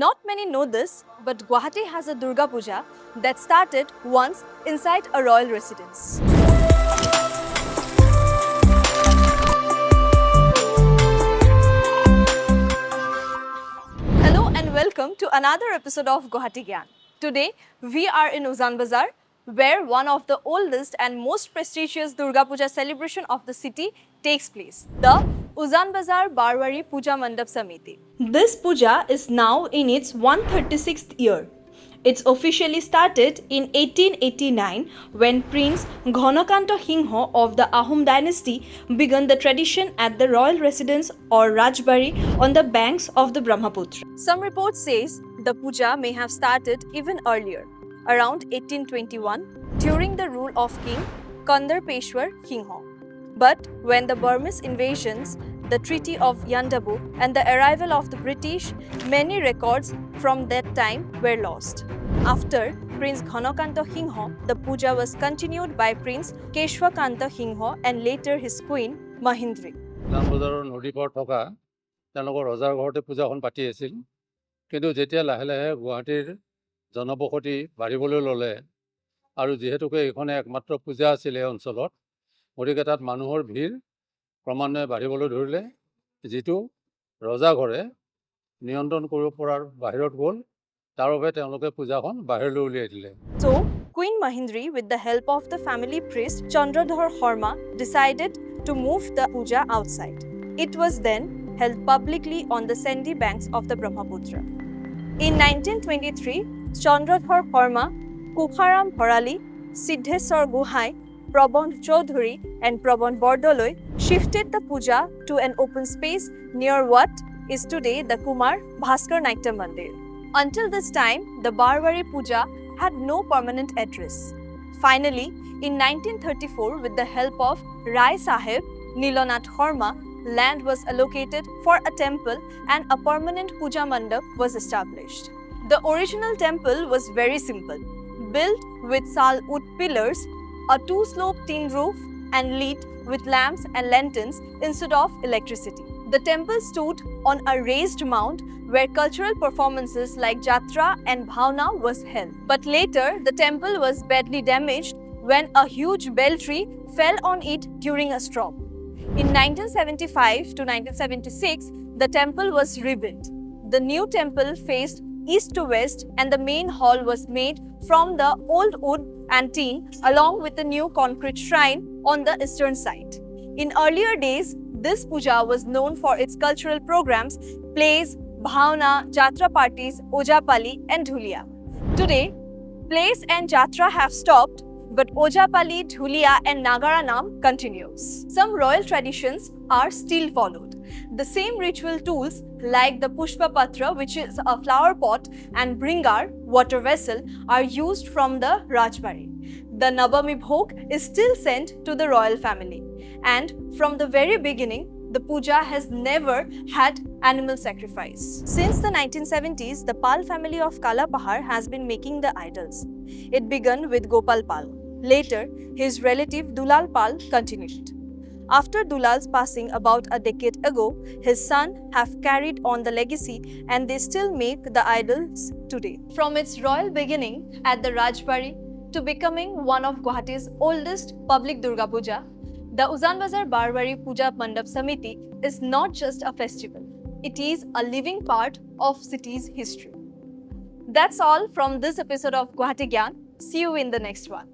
Not many know this, but Guwahati has a Durga Puja that started once inside a royal residence. Hello and welcome to another episode of Guwahati Gyan. Today we are in Uzan Bazar, where one of the oldest and most prestigious Durga Puja celebration of the city takes place, the Uzan Bazar Barwari Puja Mandap Samiti. This puja is now in its 136th year. It's officially started in 1889 when Prince Ghanakanta Singha of the Ahom dynasty began the tradition at the royal residence or Rajbari on the banks of the Brahmaputra. Some reports says the puja may have started even earlier, around 1821, during the rule of King Kandar Peshwar Singha. But when the Burmese invasions, the Treaty of Yandabu, and the arrival of the British, many records from that time were lost. After Prince Ghanakanta Singha, the puja was continued by Prince Keshwakanta Singha and later his queen Mahindri. উজানবজাৰৰ নদীৰ পাৰত থকা তেওঁলোকৰ ৰজাৰ ঘৰতে পূজাখন পাতি আছিল। কিন্তু যেতিয়া লাহে লাহে গুৱাহাটীৰ জনবসতি বাঢ়িবলৈ ল'লে আৰু যিহেতুকে এইখনে একমাত্ৰ পূজা আছিল এই অঞ্চলত, গতিকে তাত মানুহৰ ভিৰ ক্ৰমান্বয়ে বাঢ়িবলৈ ধৰিলে, যিটো ৰজাঘৰে নিয়ন্ত্ৰণ কৰিব পৰাৰ বাহিৰত গ'ল। তাৰ বাবে তেওঁলোকে পূজাখন বাহিৰলৈ উলিয়াই দিলে। So, Queen Mahindri, with the help of the family priest Chandradhar Sharma, decided to move the puja outside. It was then held publicly on the sandy banks of the Brahmaputra. In 1923, Chandradhar Sharma, Kukharam Bharali, Siddheswar Guhai, Prabandh Chaudhuri and Prabandh Bordoloi shifted the puja to an open space near what is today the Kumar Bhaskar Naitya Mandir. Until this time, the Barwari Puja had no permanent address. Finally, in 1934, with the help of Rai Sahib Nilanath Sharma, land was allocated for a temple and a permanent puja mandap was established. The original temple was very simple, built with sal wood pillars, a two-slope tin roof and lit with lamps and lanterns instead of electricity. The temple stood on a raised mount where cultural performances like Jatra and Bhavna was held. But later, the temple was badly damaged when a huge bell tree fell on it during a storm. In 1975 to 1976, the temple was rebuilt. The new temple faced east to west and the main hall was made from the old wood and tin along with the new concrete shrine on the eastern side. In earlier days, this puja was known for its cultural programs, plays, bhavna, jatra parties, ojapali and dhulia. Today, plays and jatra have stopped, but ojapali, dhulia and nagara nam continues. Some royal traditions are still followed. The same ritual tools like the pushpa patra, which is a flower pot, and bringar, water vessel, are used from the Rajbari. The Navami Bhog is still sent to the royal family. And from the very beginning, the puja has never had animal sacrifice. Since the 1970s, the Pal family of Kalapahar has been making the idols. It began with Gopal Pal. Later, his relative Dulal Pal continued. After Dulal's passing about a decade ago, his sons have carried on the legacy and they still make the idols today. From its royal beginning at the Rajbari to becoming one of Guwahati's oldest public Durga Puja, the Uzan Bazar Barwari Puja Mandap Samiti is not just a festival. It is a living part of city's history. That's all from this episode of Guwahati Gyan. See you in the next one.